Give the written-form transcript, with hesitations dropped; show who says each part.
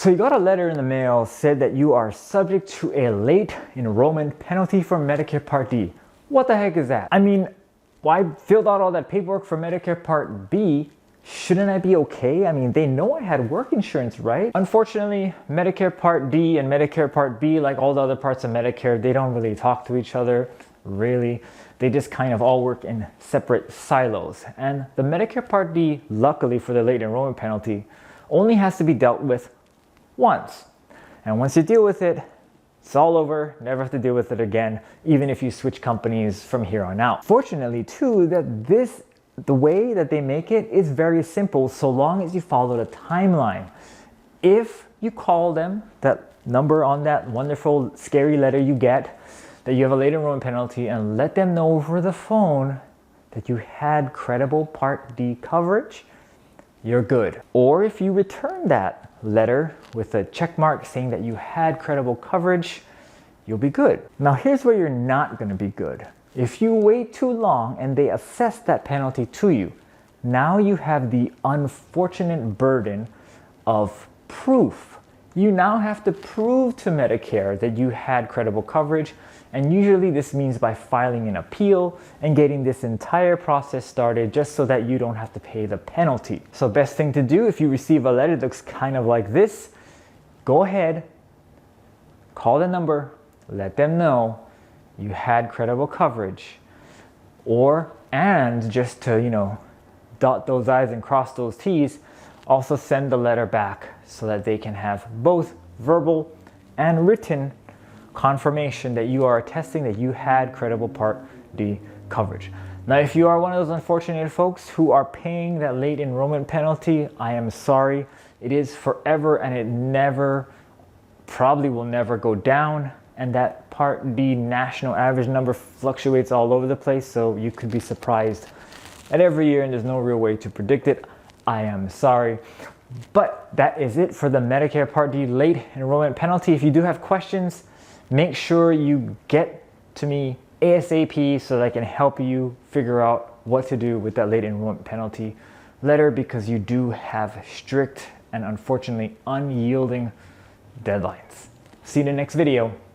Speaker 1: So you got a letter in the mail said that you are subject to a late enrollment penalty for Medicare Part D. What the heck is that? I mean, I filled out all that paperwork for Medicare Part B. Shouldn't I be okay? I mean, they know I had work insurance, right? Unfortunately, Medicare Part D and Medicare Part B, like all the other parts of Medicare, they don't really talk to each other, really. They just kind of all work in separate silos. And the Medicare Part D, luckily for the late enrollment penalty, only has to be dealt with once. And once you deal with it, it's all over, never have to deal with it again, even if you switch companies from here on out. Fortunately too, the way that they make it is very simple so long as you follow the timeline. If you call them, that number on that wonderful scary letter you get, that you have a late enrollment penalty, and let them know over the phone that you had credible Part D coverage, you're good. Or if you return that letter with a check mark saying that you had credible coverage, you'll be good. Now here's where you're not going to be good. If you wait too long and they assess that penalty to you, now you have the unfortunate burden of proof. You now have to prove to Medicare that you had credible coverage, and usually this means by filing an appeal and getting this entire process started just so that you don't have to pay the penalty. So best thing to do if you receive a letter that looks kind of like this, go ahead, call the number, let them know you had credible coverage, and just to, dot those I's and cross those T's, also send the letter back so that they can have both verbal and written confirmation that you are attesting that you had credible Part D coverage. Now, if you are one of those unfortunate folks who are paying that late enrollment penalty, I am sorry. It is forever, and it probably will never go down. And that Part D national average number fluctuates all over the place, so you could be surprised at every year, and there's no real way to predict it. I am sorry. But that is it for the Medicare Part D late enrollment penalty. If you do have questions, make sure you get to me ASAP so that I can help you figure out what to do with that late enrollment penalty letter, because you do have strict and unfortunately unyielding deadlines. See you in the next video.